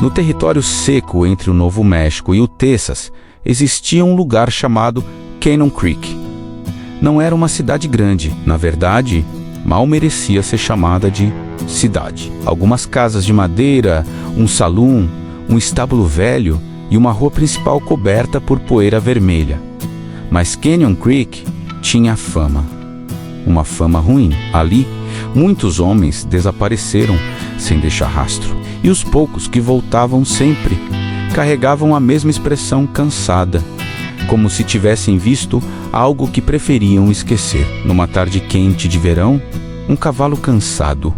No território seco entre o Novo México e o Texas, existia um lugar chamado Canyon Creek. Não era uma cidade grande, na verdade, mal merecia ser chamada de cidade. Algumas casas de madeira, um salão, um estábulo velho e uma rua principal coberta por poeira vermelha. Mas Canyon Creek tinha fama. Uma fama ruim. Ali, muitos homens desapareceram sem deixar rastro. E os poucos que voltavam sempre carregavam a mesma expressão cansada, como se tivessem visto algo que preferiam esquecer. Numa tarde quente de verão, um cavalo cansado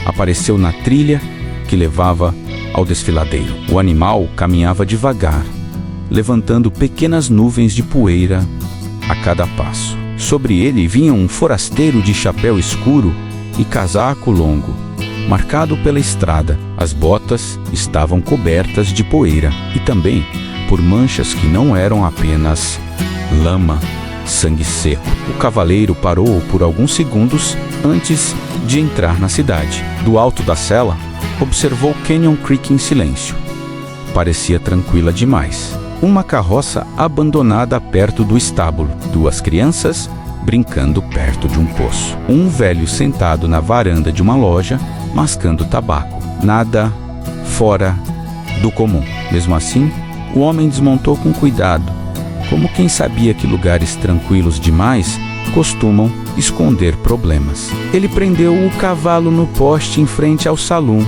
apareceu na trilha que levava ao desfiladeiro. O animal caminhava devagar, levantando pequenas nuvens de poeira a cada passo. Sobre ele vinha um forasteiro de chapéu escuro e casaco longo, marcado pela estrada. As botas estavam cobertas de poeira e também por manchas que não eram apenas lama, sangue seco. O cavaleiro parou por alguns segundos antes de entrar na cidade. Do alto da cela, observou Canyon Creek em silêncio. Parecia tranquila demais. Uma carroça abandonada perto do estábulo. Duas crianças brincando perto de um poço. Um velho sentado na varanda de uma loja, mascando tabaco. Nada fora do comum. Mesmo assim, o homem desmontou com cuidado, como quem sabia que lugares tranquilos demais costumam esconder problemas. Ele prendeu o cavalo no poste em frente ao salão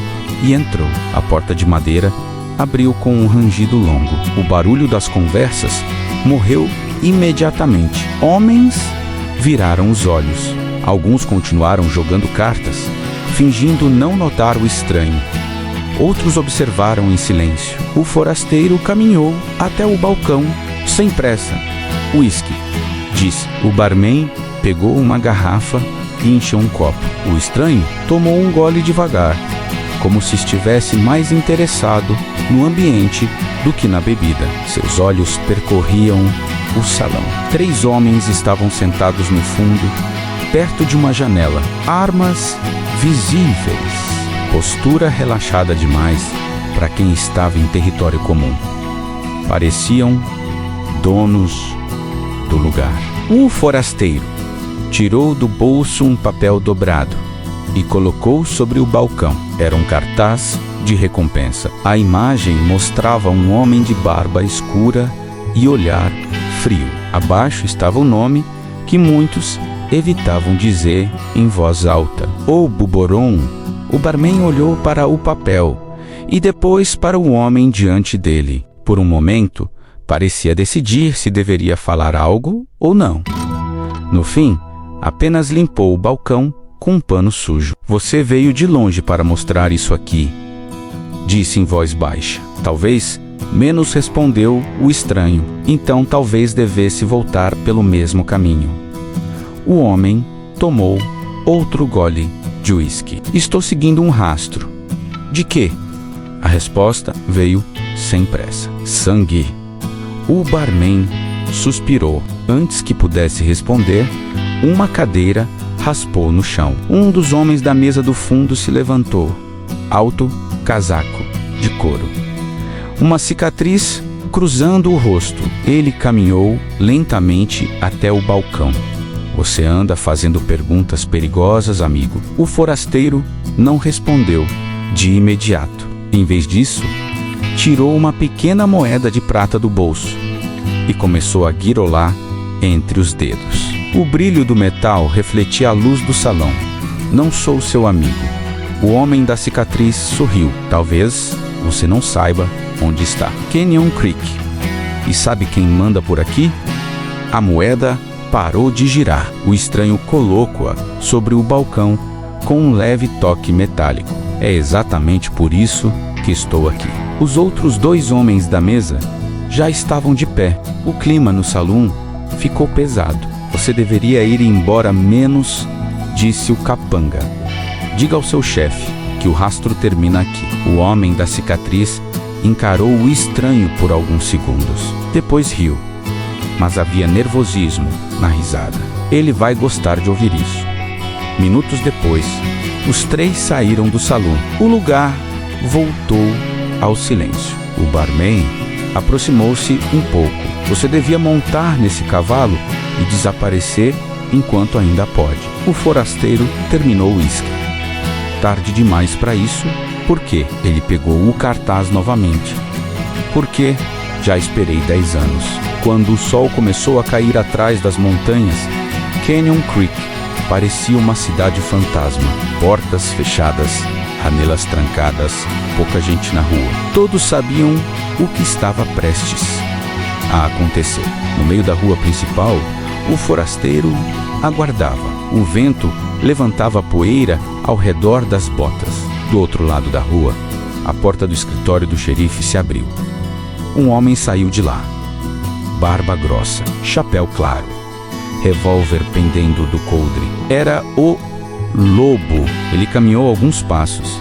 e entrou. A porta de madeira abriu com um rangido longo. O barulho das conversas morreu imediatamente. Homens viraram os olhos. Alguns continuaram jogando cartas, fingindo não notar o estranho. Outros observaram em silêncio. O forasteiro caminhou até o balcão sem pressa. "Whisky", disse. O barman pegou uma garrafa e encheu um copo. O estranho tomou um gole devagar, como se estivesse mais interessado no ambiente do que na bebida. Seus olhos percorriam o salão. 3 homens estavam sentados no fundo, perto de uma janela. Armas visíveis. Postura relaxada demais para quem estava em território comum. Pareciam donos do lugar. O forasteiro tirou do bolso um papel dobrado e colocou sobre o balcão. Era um cartaz de recompensa. A imagem mostrava um homem de barba escura e olhar frio. Abaixo estava o nome que muitos evitavam dizer em voz alta: O Buboron. O barman olhou para o papel e depois para o homem diante dele. Por um momento, parecia decidir se deveria falar algo ou não. No fim, apenas limpou o balcão com um pano sujo. "Você veio de longe para mostrar isso aqui", disse em voz baixa. "Talvez menos", respondeu o estranho. "Então talvez devesse voltar pelo mesmo caminho." O homem tomou outro gole de uísque. "Estou seguindo um rastro." "De quê?" A resposta veio sem pressa. "Sangue." O barman suspirou. Antes que pudesse responder, uma cadeira raspou no chão. Um dos homens da mesa do fundo se levantou. Alto, casaco de couro. Uma cicatriz cruzando o rosto. Ele caminhou lentamente até o balcão. "Você anda fazendo perguntas perigosas, amigo." O forasteiro não respondeu de imediato. Em vez disso, tirou uma pequena moeda de prata do bolso e começou a guirolar entre os dedos. O brilho do metal refletia a luz do salão. "Não sou seu amigo." O homem da cicatriz sorriu. "Talvez você não saiba onde está." "Canyon Creek." "E sabe quem manda por aqui?" A moeda parou de girar. O estranho colocou-a sobre o balcão com um leve toque metálico. "É exatamente por isso que estou aqui." Os outros 2 homens da mesa já estavam de pé. O clima no salão ficou pesado. "Você deveria ir embora menos", disse o capanga. "Diga ao seu chefe que o rastro termina aqui." O homem da cicatriz encarou o estranho por alguns segundos. Depois riu, mas havia nervosismo na risada. "Ele vai gostar de ouvir isso." Minutos depois, os 3 saíram do salão. O lugar voltou ao silêncio. O barman aproximou-se um pouco. Você devia montar nesse cavalo e desaparecer enquanto ainda pode. O forasteiro terminou o uísque. Tarde demais para isso, porque ele pegou o cartaz novamente. Porque já esperei 10 anos. Quando o sol começou a cair atrás das montanhas, Canyon Creek parecia uma cidade fantasma. Portas fechadas, janelas trancadas, pouca gente na rua. Todos sabiam o que estava prestes a acontecer. No meio da rua principal, o forasteiro aguardava. O vento levantava poeira ao redor das botas. Do outro lado da rua, a porta do escritório do xerife se abriu. Um homem saiu de lá. Barba grossa, chapéu claro, revólver pendendo do coldre. Era o Lobo. Ele caminhou alguns passos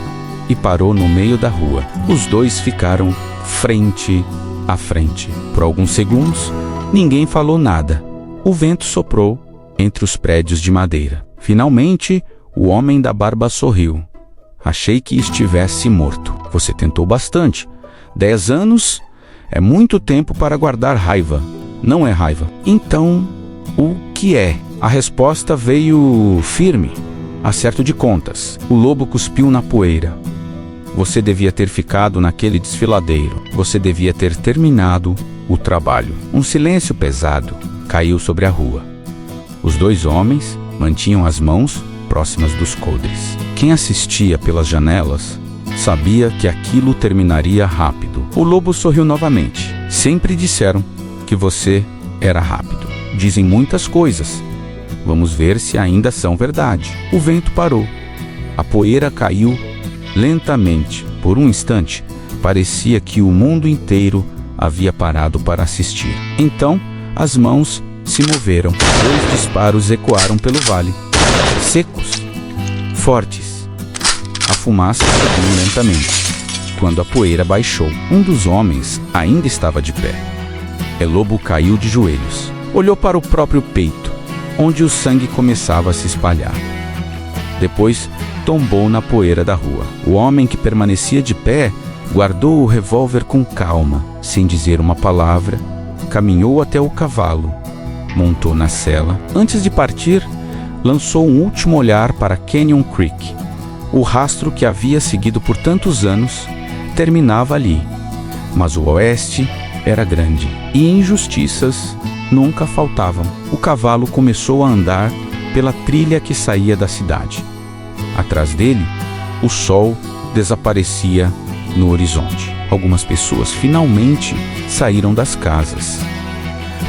e parou no meio da rua. Os dois ficaram frente a frente. Por alguns segundos, ninguém falou nada. O vento soprou entre os prédios de madeira. Finalmente, o homem da barba sorriu. Achei que estivesse morto. Você tentou bastante. 10 anos é muito tempo para guardar raiva. Não é raiva. Então, o que é? A resposta veio firme. Acerto de contas. O lobo cuspiu na poeira. Você devia ter ficado naquele desfiladeiro. Você devia ter terminado o trabalho. Um silêncio pesado caiu sobre a rua. Os dois homens mantinham as mãos próximas dos coldres. Quem assistia pelas janelas sabia que aquilo terminaria rápido. O lobo sorriu novamente. Sempre disseram que você era rápido. Dizem muitas coisas. Vamos ver se ainda são verdade. O vento parou. A poeira caiu lentamente. Por um instante, parecia que o mundo inteiro havia parado para assistir. Então, as mãos se moveram. 2 disparos ecoaram pelo vale. Secos, fortes. A fumaça subiu lentamente. Quando a poeira baixou, um dos homens ainda estava de pé. O lobo caiu de joelhos. Olhou para o próprio peito, onde o sangue começava a se espalhar. Depois, tombou na poeira da rua. O homem que permanecia de pé guardou o revólver com calma, sem dizer uma palavra, caminhou até o cavalo, montou na sela. Antes de partir, lançou um último olhar para Canyon Creek. O rastro que havia seguido por tantos anos terminava ali, mas o oeste era grande e injustiças nunca faltavam. O cavalo começou a andar pela trilha que saía da cidade. Atrás dele, o sol desaparecia no horizonte. Algumas pessoas finalmente saíram das casas.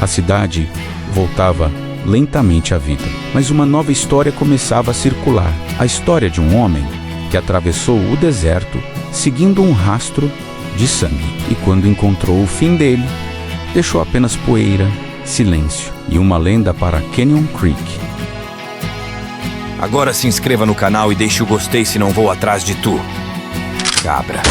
A cidade voltava lentamente à vida, mas uma nova história começava a circular. A história de um homem que atravessou o deserto seguindo um rastro de sangue e quando encontrou o fim dele, deixou apenas poeira, silêncio e uma lenda para Canyon Creek. Agora se inscreva no canal e deixe o gostei se não vou atrás de tu, cabra.